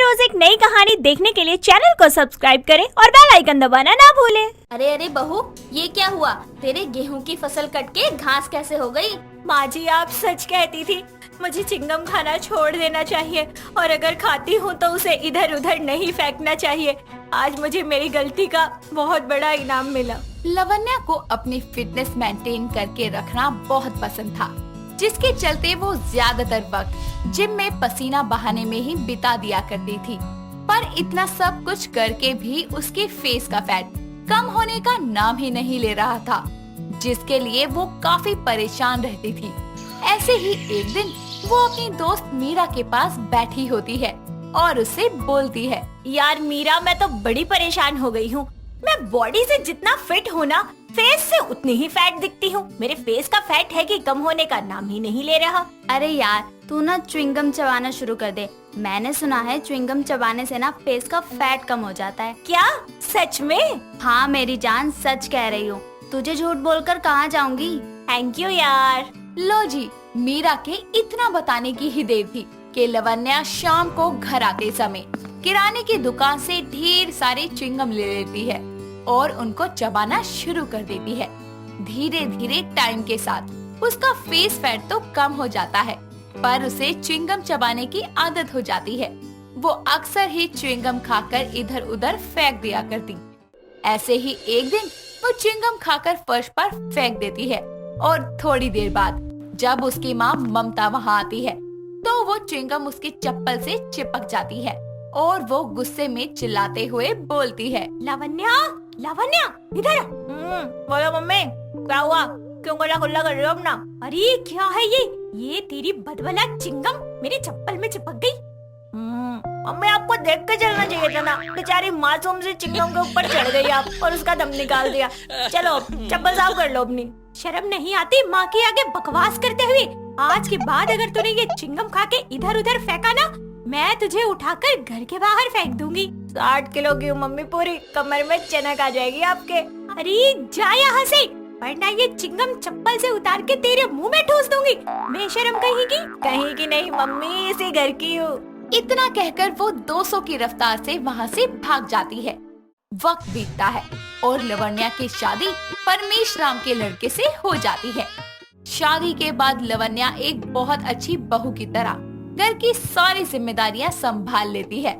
रोज एक नई कहानी देखने के लिए चैनल को सब्सक्राइब करें और बेल आइकन दबाना ना भूलें। अरे अरे बहू, ये क्या हुआ? तेरे गेहूं की फसल कट के घास कैसे हो गई? माँ जी, आप सच कहती थी। मुझे चिंगम खाना छोड़ देना चाहिए और अगर खाती हूँ तो उसे इधर उधर नहीं फेंकना चाहिए। आज मुझे मेरी गलती का बहुत बड़ा इनाम मिला। लवन्या को अपनी फिटनेस मेंटेन करके रखना बहुत पसंद था, जिसके चलते वो ज्यादातर वक्त जिम में पसीना बहाने में ही बिता दिया करती थी। पर इतना सब कुछ करके भी उसके फेस का फैट कम होने का नाम ही नहीं ले रहा था, जिसके लिए वो काफी परेशान रहती थी। ऐसे ही एक दिन वो अपनी दोस्त मीरा के पास बैठी होती है और उससे बोलती है, यार मीरा, मैं तो बड़ी परेशान हो गई हूँ। मैं बॉडी से जितना फिट हूँ ना, फेस से उतनी ही फैट दिखती हूँ। मेरे फेस का फैट है कि कम होने का नाम ही नहीं ले रहा। अरे यार, तू ना च्युइंगम चबाना शुरू कर दे। मैंने सुना है च्युइंगम चबाने से ना फेस का फैट कम हो जाता है। क्या सच में? हाँ मेरी जान, सच कह रही हूँ। तुझे झूठ बोलकर कहाँ जाऊंगी। थैंक यू यार। लो जी, मीरा के इतना बताने की ही देर थी कि लवन्या शाम को घर आते समय किराने की दुकान से ढेर सारे च्युइंगम ले लेती है और उनको चबाना शुरू कर देती है। धीरे धीरे टाइम के साथ उसका फेस फैट तो कम हो जाता है, पर उसे च्युइंगम चबाने की आदत हो जाती है। वो अक्सर ही च्युइंगम खाकर इधर उधर फेंक दिया करती। ऐसे ही एक दिन वो च्युइंगम खाकर फर्श पर फेंक देती है और थोड़ी देर बाद जब उसकी माँ ममता वहाँ आती है तो वो च्युइंगम उसकी चप्पल से चिपक जाती है और वो गुस्से में चिल्लाते हुए बोलती है, लावण्या, लावण्या, इधर। बोलो मम्मी, क्या हुआ? क्यों गला खुला कर रहे हो अपना? अरे क्या है ये तेरी बदबला चिंगम मेरी चप्पल में चिपक गई। मम्मी, आपको देख के चलना चाहिए था ना। बेचारी मासूम से चिंगम के ऊपर चढ़ गई आप और उसका दम निकाल दिया। चलो चप्पल साफ कर लो अपनी। शर्म नहीं आती माँ के आगे बकवास करते हुए? आज के बाद अगर तूने ये चिंगम खा के इधर उधर फेंका ना, मैं तुझे उठाकर घर के बाहर फेंक दूंगी। 60 किलो की मम्मी, पूरी कमर में चनक आ जाएगी आपके। अरे जा यहाँ से, वरना ये चिंगम चप्पल से उतार के तेरे मुंह में ठूस दूंगी। बेशरम कहीं की नहीं मम्मी, इसी घर की हूँ। इतना कहकर वो 200 की रफ्तार से वहाँ से भाग जाती है। वक्त बीतता है और लवन्या की शादी परमेशराम के लड़के से हो जाती है। शादी के बाद लवन्या एक बहुत अच्छी बहू की तरह घर की सारी जिम्मेदारियां संभाल लेती है,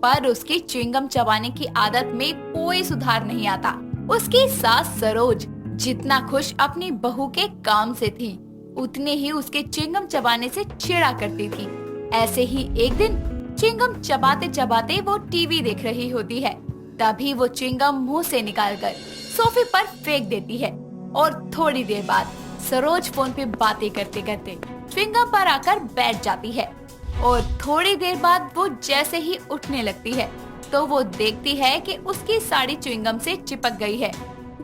पर उसकी च्युइंगम चबाने की आदत में कोई सुधार नहीं आता। उसकी सास सरोज जितना खुश अपनी बहू के काम से थी, उतने ही उसके च्युइंगम चबाने से चिढ़ा करती थी। ऐसे ही एक दिन च्युइंगम चबाते चबाते वो टीवी देख रही होती है। तभी वो च्युइंगम मुंह से निकालकर सोफे पर फेंक देती है और थोड़ी देर बाद सरोज फोन पे बातें करते करते च्युइंगम पर आकर बैठ जाती है। और थोड़ी देर बाद वो जैसे ही उठने लगती है तो वो देखती है कि उसकी साड़ी च्युइंगम से चिपक गई है,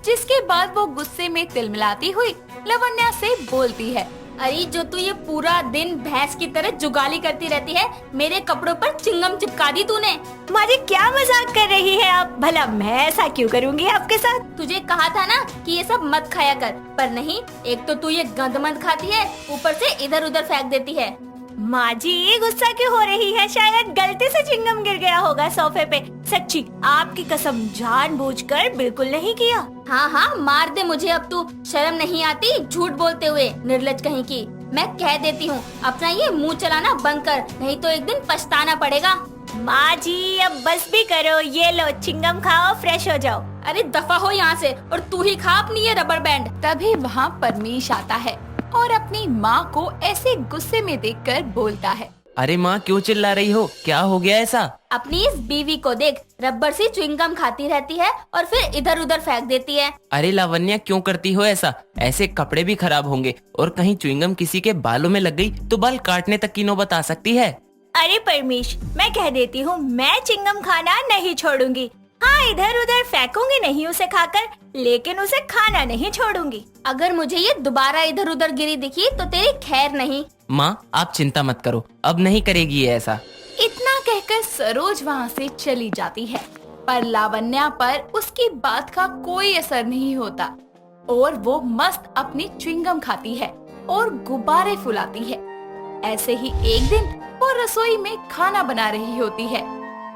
जिसके बाद वो गुस्से में तिलमिलाती हुई लवन्या से बोलती है, अरे जो तू ये पूरा दिन भैंस की तरह जुगाली करती रहती है, मेरे कपड़ों पर चिंगम चिपका दी तूने। माँ जी, क्या मजाक कर रही है आप? भला मैं ऐसा क्यों करूँगी आपके साथ? तुझे कहा था ना कि ये सब मत खाया कर, पर नहीं। एक तो तू ये गंदमंद खाती है, ऊपर से इधर उधर फेंक देती है। माँ जी, गुस्सा क्यों हो रही है? शायद गलती से चिंगम गिर गया होगा सोफे पे। सच्ची, आपकी कसम, जानबूझकर बिल्कुल नहीं किया। हाँ हाँ, मार दे मुझे अब तू। शर्म नहीं आती झूठ बोलते हुए, निर्लज कहीं की। मैं कह देती हूँ, अपना ये मुंह चलाना बंद कर, नहीं तो एक दिन पछताना पड़ेगा। माँ जी, अब बस भी करो। ये लो चिंगम खाओ, फ्रेश हो जाओ। अरे दफा हो यहाँ से, और तू ही खा अपनी ये रबर बैंड। तभी वहाँ परमीश आता है और अपनी माँ को ऐसे गुस्से में देखकर बोलता है, अरे माँ, क्यों चिल्ला रही हो? क्या हो गया ऐसा? अपनी इस बीवी को देख, रबर से च्युइंगम खाती रहती है और फिर इधर उधर फेंक देती है। अरे लावण्या, क्यों करती हो ऐसा? ऐसे कपड़े भी खराब होंगे और कहीं च्युइंगम किसी के बालों में लग गई तो बाल काटने तक की नौबत आ सकती है। अरे परमेश, मैं कह देती हूँ, मैं चिंगम खाना नहीं छोड़ूंगी। हाँ, इधर उधर फेंकूंगी नहीं उसे खाकर, लेकिन उसे खाना नहीं छोड़ूंगी। अगर मुझे ये दोबारा इधर उधर गिरी दिखी तो तेरी खैर नहीं। माँ, आप चिंता मत करो, अब नहीं करेगी ये ऐसा। इतना कहकर सरोज वहाँ से चली जाती है, पर लावण्या पर उसकी बात का कोई असर नहीं होता और वो मस्त अपनी च्युइंगम खाती है और गुब्बारे फुलाती है। ऐसे ही एक दिन वो रसोई में खाना बना रही होती है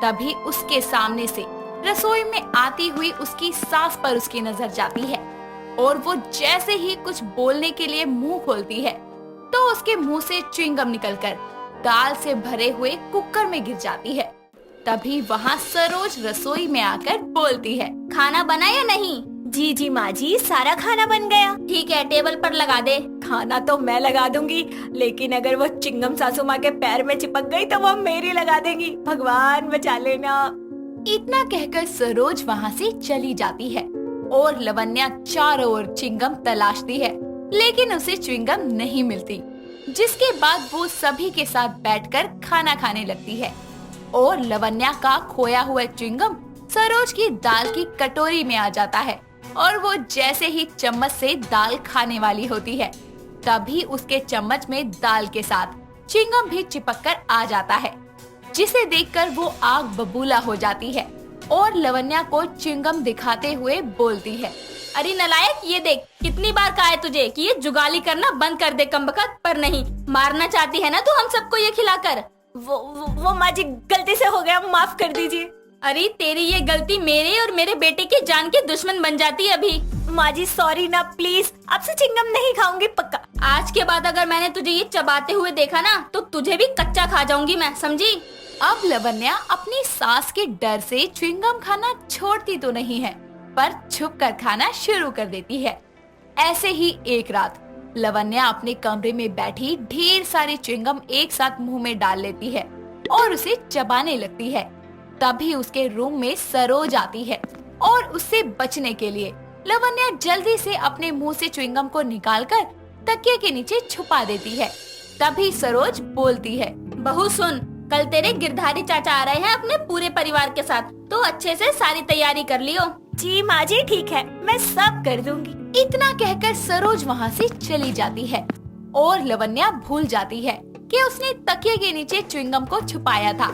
तभी उसके सामने से रसोई में आती हुई उसकी सास पर उसकी नजर जाती है और वो जैसे ही कुछ बोलने के लिए मुंह खोलती है तो उसके मुंह से च्युइंगम निकलकर दाल से भरे हुए कुकर में गिर जाती है। तभी वहाँ सरोज रसोई में आकर बोलती है, खाना बना या नहीं? जी जी माँ जी, सारा खाना बन गया। ठीक है, टेबल पर लगा दे। खाना तो मैं लगा दूंगी, लेकिन अगर वो चिंगम सासू माँ के पैर में चिपक गई तो वो मेरी लगा देंगी। भगवान बचा लेना। इतना कहकर सरोज वहाँ से चली जाती है और लवन्या चारों ओर च्युइंगम तलाशती है, लेकिन उसे च्युइंगम नहीं मिलती। जिसके बाद वो सभी के साथ बैठकर खाना खाने लगती है और लवन्या का खोया हुआ च्युइंगम सरोज की दाल की कटोरी में आ जाता है और वो जैसे ही चम्मच से दाल खाने वाली होती है तभी उसके चम्मच में दाल के साथ च्युइंगम भी चिपक कर आ जाता है, जिसे देखकर वो आग बबूला हो जाती है और लवन्या को च्युइंगम दिखाते हुए बोलती है, अरे नलायक, ये देख, कितनी बार कहा है तुझे कि ये जुगाली करना बंद कर दे कमबख्त, पर नहीं। मारना चाहती है ना तू हम सबको ये खिलाकर। वो माँ जी गलती से हो गया, माफ कर दीजिए। अरे तेरी ये गलती मेरे और मेरे बेटे के जान के दुश्मन बन जाती है अभी। माँ जी सॉरी ना, प्लीज आपसे चिंगम नहीं खाऊंगी पक्का। आज के बाद अगर मैंने तुझे ये चबाते हुए देखा ना तो तुझे भी कच्चा खा जाऊंगी मैं, समझी? अब लवन्या अपनी सास के डर से च्युइंगम खाना छोड़ती तो नहीं है, पर छुप कर खाना शुरू कर देती है। ऐसे ही एक रात लवन्या अपने कमरे में बैठी ढेर सारे च्युइंगम एक साथ मुंह में डाल लेती है और उसे चबाने लगती है। तभी उसके रूम में सरोज आती है और उससे बचने के लिए लवन्या जल्दी से अपने मुंह से च्युइंगम को निकालकर तकिए के नीचे छुपा देती है। तभी सरोज बोलती है, बहू सुन, कल तेरे गिरधारी चाचा आ रहे हैं अपने पूरे परिवार के साथ, तो अच्छे से सारी तैयारी कर लियो। जी माँ जी ठीक है, मैं सब कर दूंगी। इतना कहकर सरोज वहाँ से चली जाती है और लवन्या भूल जाती है कि उसने तकिए के नीचे च्युइंगम को छुपाया था।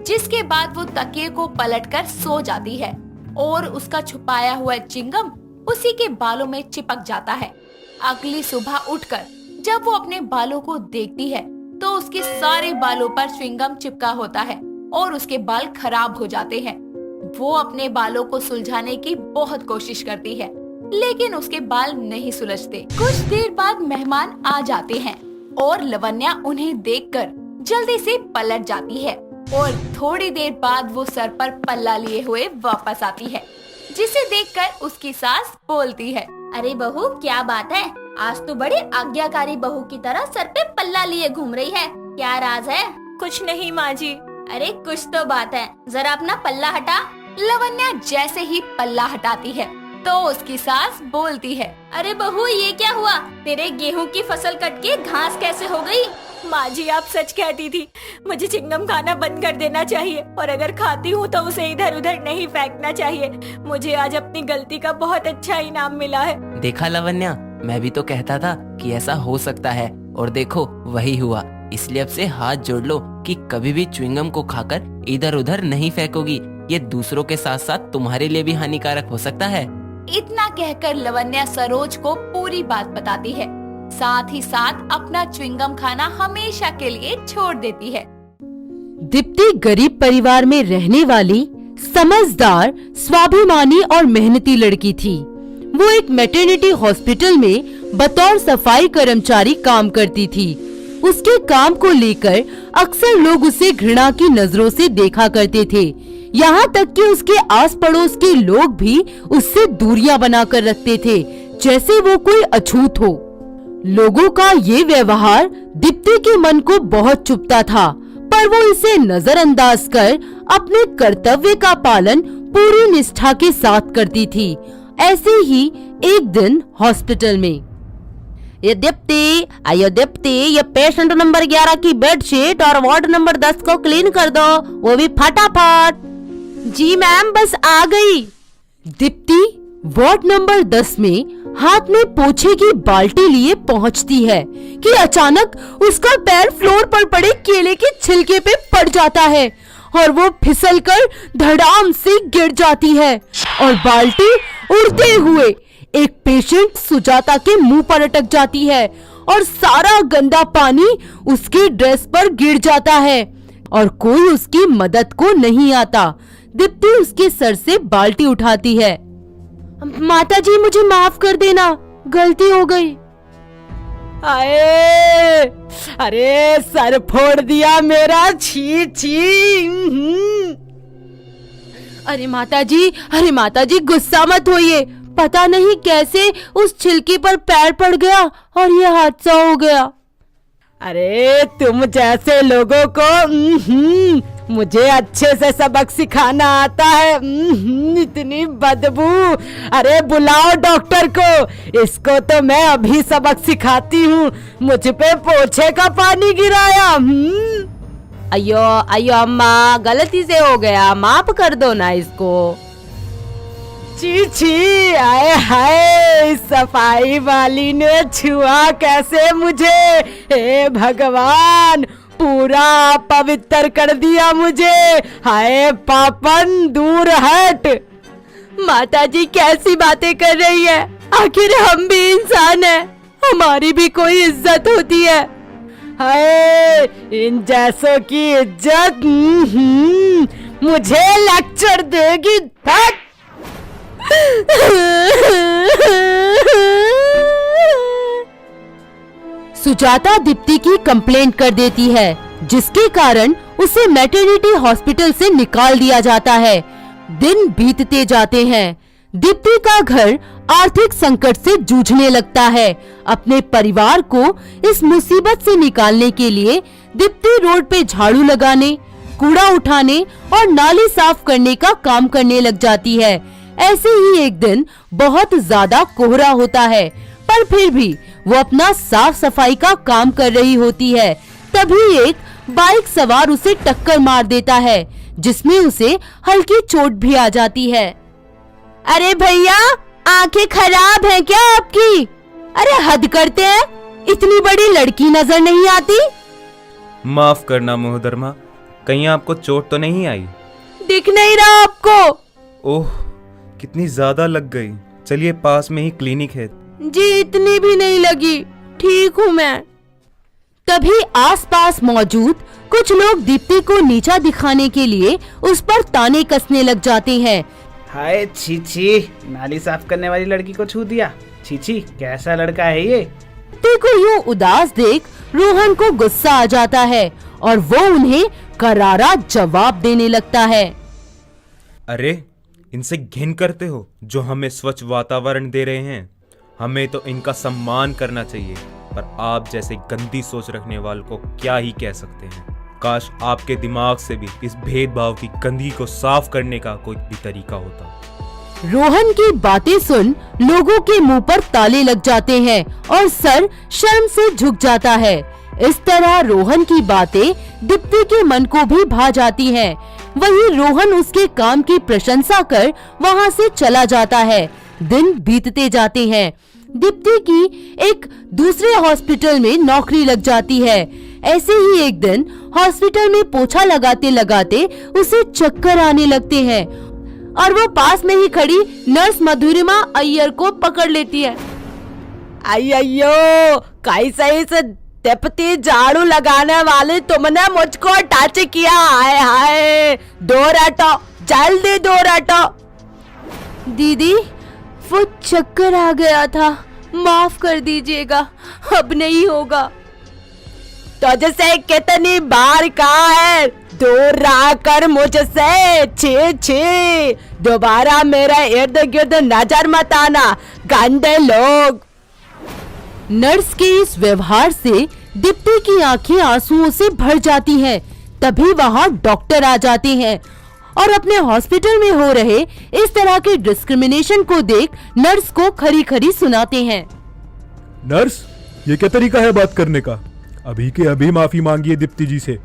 जिसके बाद वो तकिए को पलटकर सो जाती है और उसका छुपाया हुआ च्युइंगम उसी के बालों में चिपक जाता है। अगली सुबह उठकर जब वो अपने बालों को देखती है तो उसके सारे बालों पर च्युइंगम चिपका होता है और उसके बाल खराब हो जाते हैं। वो अपने बालों को सुलझाने की बहुत कोशिश करती है, लेकिन उसके बाल नहीं सुलझते। कुछ देर बाद मेहमान आ जाते हैं और लवन्या उन्हें देखकर जल्दी से पलट जाती है और थोड़ी देर बाद वो सर पर पल्ला लिए हुए वापस आती है, जिसे देखकर उसकी सास बोलती है, अरे बहू क्या बात है, आज तो बड़ी आज्ञाकारी बहू की तरह सर पे पल्ला लिए घूम रही है, क्या राज है? कुछ नहीं माँ जी। अरे कुछ तो बात है, जरा अपना पल्ला हटा। लवन्या जैसे ही पल्ला हटाती है तो उसकी सास बोलती है, अरे बहू ये क्या हुआ, तेरे गेहूं की फसल कट के घास कैसे हो गई? माँ जी आप सच कहती थी, मुझे चिंगम खाना बंद कर देना चाहिए और अगर खाती हूँ तो उसे इधर उधर नहीं फेंकना चाहिए। मुझे आज अपनी गलती का बहुत अच्छा इनाम मिला है। देखा लवन्या, मैं भी तो कहता था कि ऐसा हो सकता है और देखो वही हुआ। इसलिए अब से हाथ जोड़ लो कि कभी भी च्युइंगम को खाकर इधर उधर नहीं फेंकोगी। ये दूसरों के साथ साथ तुम्हारे लिए भी हानिकारक हो सकता है। इतना कहकर लवन्या सरोज को पूरी बात बताती है, साथ ही साथ अपना च्युइंगम खाना हमेशा के लिए छोड़ देती है। दीप्ति गरीब परिवार में रहने वाली समझदार, स्वाभिमानी और मेहनती लड़की थी। वो एक मैटरनिटी हॉस्पिटल में बतौर सफाई कर्मचारी काम करती थी। उसके काम को लेकर अक्सर लोग उसे घृणा की नजरों से देखा करते थे। यहाँ तक कि उसके आस पड़ोस के लोग भी उससे दूरियां बनाकर रखते थे, जैसे वो कोई अछूत हो। लोगों का ये व्यवहार दीप्ति के मन को बहुत चुभता था, पर वो इसे नजरअंदाज कर अपने कर्तव्य का पालन पूरी निष्ठा के साथ करती थी। ऐसे ही एक दिन हॉस्पिटल में, ये दीप्ति, ये पेशेंट नंबर 11 की बेडशीट और वार्ड नंबर 10 को क्लीन कर दो, वो भी फटाफट। जी मैम, बस आ गई। दीप्ति वार्ड नंबर 10 में हाथ में पोछे की बाल्टी लिए पहुंचती है कि अचानक उसका पैर फ्लोर पर पड़े केले के छिलके पे पड़ जाता है और वो फिसलकर धड़ाम से गिर जाती है और बाल्टी उड़ते हुए एक पेशेंट सुजाता के मुंह पर अटक जाती है और सारा गंदा पानी उसकी ड्रेस पर गिर जाता है। और कोई उसकी मदद को नहीं आता। दीप्ति उसके सर से बाल्टी उठाती है। माता जी मुझे माफ कर देना, गलती हो गई। आए, अरे सर फोड़ दिया मेरा, छी छी। अरे माता जी गुस्सा मत होइए, पता नहीं कैसे उस छिलकी पर पैर पड़ गया और ये हादसा हो गया। अरे तुम जैसे लोगों को मुझे अच्छे से सबक सिखाना आता है। इतनी बदबू, अरे बुलाओ डॉक्टर को, इसको तो मैं अभी सबक सिखाती हूँ। मुझ पे पोछे का पानी गिराया। अयो अयो अम्मा, गलती से हो गया, माफ कर दो ना इसको। छी छी, आए हाय, सफाई वाली ने छुआ कैसे मुझे, हे भगवान, पूरा पवित्र कर दिया मुझे। हाय पापन, दूर हट। माता जी कैसी बातें कर रही है, आखिर हम भी इंसान हैं, हमारी भी कोई इज्जत होती है। हाय, इन जैसों की इज्जत मुझे लेक्चर देगी। थक। सुजाता दीप्ति की कंप्लेंट कर देती है, जिसके कारण उसे मैटरनिटी हॉस्पिटल से निकाल दिया जाता है। दिन बीतते जाते हैं। दीप्ति का घर आर्थिक संकट से जूझने लगता है। अपने परिवार को इस मुसीबत से निकालने के लिए दीप्ति रोड पे झाड़ू लगाने, कूड़ा उठाने और नाली साफ करने का काम करने लग जाती है। ऐसे ही एक दिन बहुत ज्यादा कोहरा होता है, पर फिर भी वो अपना साफ सफाई का काम कर रही होती है। तभी एक बाइक सवार उसे टक्कर मार देता है, जिसमें उसे हल्की चोट भी आ जाती है। अरे भैया, आंखें खराब हैं क्या आपकी? अरे हद करते हैं, इतनी बड़ी लड़की नजर नहीं आती? माफ करना मोहतरमा, कहीं आपको चोट तो नहीं आई? दिख नहीं रहा आपको? ओह, कितनी ज्यादा लग गई। चलिए पास में ही क्लिनिक है। जी इतनी भी नहीं लगी, ठीक हूँ मैं। तभी आसपास मौजूद कुछ लोग दीप्ति को नीचा दिखाने के लिए उस पर ताने कसने लग जाते हैं। हाय छी छी, नाली साफ करने वाली लड़की को छू दिया। छी छी, कैसा लड़का है ये। दीप्ति को यूं उदास देख रोहन को गुस्सा आ जाता है और वो उन्हें करारा जवाब देने लगता है। अरे इनसे घिन करते हो जो हमें स्वच्छ वातावरण दे रहे हैं। हमें तो इनका सम्मान करना चाहिए, पर आप जैसे गंदी सोच रखने वालों को क्या ही कह सकते हैं। काश आपके दिमाग से भी इस भेदभाव की गंदगी को साफ करने का कोई भी तरीका होता। रोहन की बातें सुन लोगों के मुंह पर ताले लग जाते हैं और सर शर्म से झुक जाता है। इस तरह रोहन की बातें दीप्ति के मन को भी भा जाती हैं। वहीं रोहन उसके काम की प्रशंसा कर वहां से चला जाता है। दिन बीतते जाते हैं। दीप्ति की एक दूसरे हॉस्पिटल में नौकरी लग जाती है। ऐसे ही एक दिन हॉस्पिटल में पोछा लगाते लगाते उसे चक्कर आने लगते हैं और वो पास में ही खड़ी नर्स मधुरिमा अय्यर को पकड़ लेती है। अय्यो, कैसे इस दीप्ति झाड़ू लगाने वाले तुमने मुझको टच किया। हाय हाय, दूर हटो, जल्दी दूर हटो। दीदी, वो चक्कर आ गया था, माफ कर दीजिएगा, अब नहीं होगा। तुझसे कितनी बार कहा है, दूर रहा कर मुझसे। छी छी, दोबारा मेरे इर्द गिर्द नजर मत आना, गंदे लोग। नर्स के इस व्यवहार से दीप्ति की आंखें आंसुओं से भर जाती हैं। तभी वहाँ डॉक्टर आ जाते हैं और अपने हॉस्पिटल में हो रहे इस तरह के डिस्क्रिमिनेशन को देख नर्स को खरी खरी सुनाते हैं। नर्स, ये क्या तरीका है बात करने का? अभी के अभी माफी मांगिए दीप्ति जी से।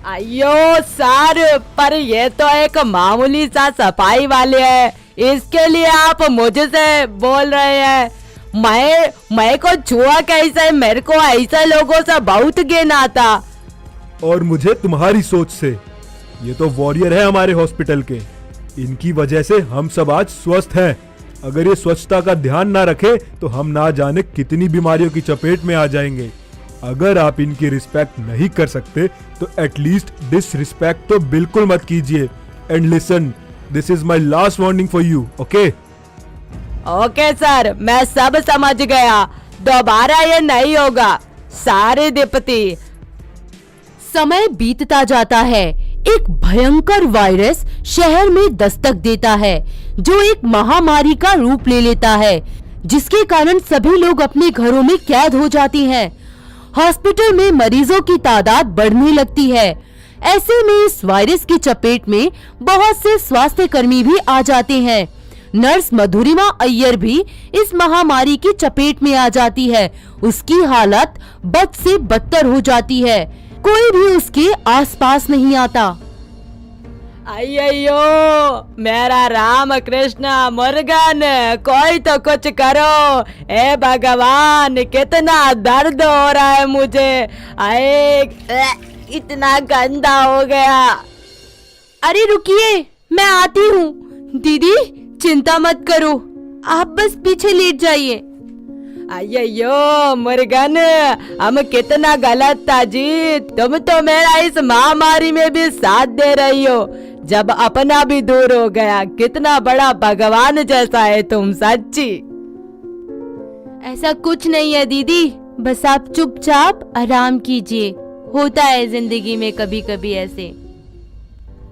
अयो सर, पर ये तो एक मामूली सा सफाई वाले है, इसके लिए आप मुझसे बोल रहे हैं। मैं को छुआ कैसे? मेरे को ऐसे लोगों से बहुत घिन आता। और मुझे तुम्हारी सोच से। ये तो वॉरियर है हमारे हॉस्पिटल के, इनकी वजह से हम सब आज स्वस्थ हैं। अगर ये स्वच्छता का ध्यान ना रखे तो हम ना जाने कितनी बीमारियों की चपेट में आ जाएंगे। अगर आप इनकी रिस्पेक्ट नहीं कर सकते तो एटलीस्ट डिसरिस्पेक्ट तो बिल्कुल मत कीजिए। And listen, this is my last warning for you, okay? Okay sir, मैं सब समझ गया, दोबारा ये नहीं होगा। सारे दीप्ति। समय बीतता जाता है। एक भयंकर वायरस शहर में दस्तक देता है, जो एक महामारी का रूप ले लेता है, जिसके कारण सभी लोग अपने घरों में कैद हो जाती हैं। हॉस्पिटल में मरीजों की तादाद बढ़ने लगती है। ऐसे में इस वायरस की चपेट में बहुत से स्वास्थ्य कर्मी भी आ जाते हैं। नर्स मधुरिमा अय्यर भी इस महामारी की चपेट में आ जाती है। उसकी हालत बद से बदतर हो जाती है। कोई भी उसके आसपास नहीं आता। अय्यो, मेरा राम कृष्ण मुर्गन, कोई तो कुछ करो। ए भगवान, कितना दर्द हो रहा है मुझे। इतना गंदा हो गया। अरे रुकिए, मैं आती हूँ। दीदी चिंता मत करो, आप बस पीछे लेट जाइए। अय्यो मुर्गन, हम कितना गलत था जी। तुम तो मेरा इस महामारी में भी साथ दे रही हो, जब अपना भी दूर हो गया। कितना बड़ा भगवान जैसा है तुम, सच्ची। ऐसा कुछ नहीं है दीदी, बस आप चुपचाप आराम कीजिए। होता है जिंदगी में कभी कभी ऐसे।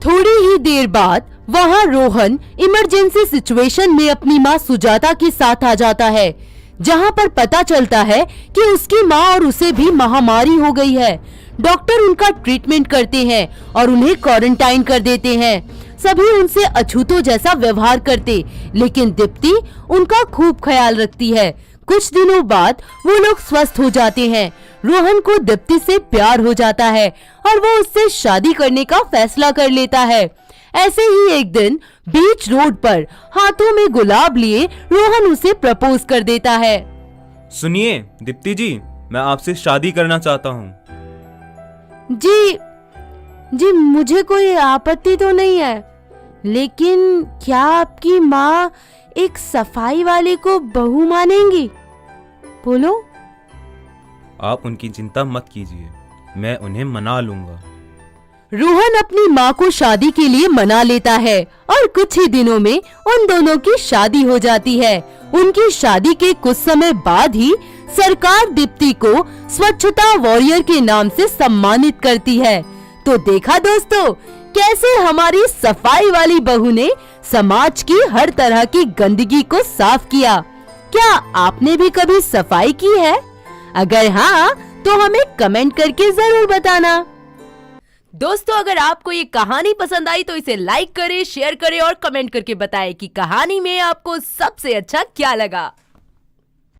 थोड़ी ही देर बाद वहाँ रोहन इमरजेंसी सिचुएशन में अपनी माँ सुजाता के साथ आ जाता है, जहाँ पर पता चलता है कि उसकी माँ और उसे भी महामारी हो गई है। डॉक्टर उनका ट्रीटमेंट करते हैं और उन्हें क्वारंटाइन कर देते हैं। सभी उनसे अछूतों जैसा व्यवहार करते, लेकिन दीप्ति उनका खूब ख्याल रखती है। कुछ दिनों बाद वो लोग स्वस्थ हो जाते हैं। रोहन को दीप्ति से प्यार हो जाता है और वो उससे शादी करने का फैसला कर लेता है। ऐसे ही एक दिन बीच रोड पर हाथों में गुलाब लिए रोहन उसे प्रपोज कर देता है। सुनिए दीप्ति जी, मैं आपसे शादी करना चाहता हूँ। जी मुझे कोई आपत्ति तो नहीं है, लेकिन क्या आपकी माँ एक सफाई वाले को बहू मानेंगी? बोलो। आप उनकी चिंता मत कीजिए, मैं उन्हें मना लूंगा। रोहन अपनी माँ को शादी के लिए मना लेता है और कुछ ही दिनों में उन दोनों की शादी हो जाती है। उनकी शादी के कुछ समय बाद ही सरकार दीप्ति को स्वच्छता वॉरियर के नाम से सम्मानित करती है। तो देखा दोस्तों, कैसे हमारी सफाई वाली बहू ने समाज की हर तरह की गंदगी को साफ किया। क्या आपने भी कभी सफाई की है? अगर हाँ, तो हमें कमेंट करके जरूर बताना। दोस्तों, अगर आपको ये कहानी पसंद आई तो इसे लाइक करें, शेयर करें और कमेंट करके बताएं कि कहानी में आपको सबसे अच्छा क्या लगा।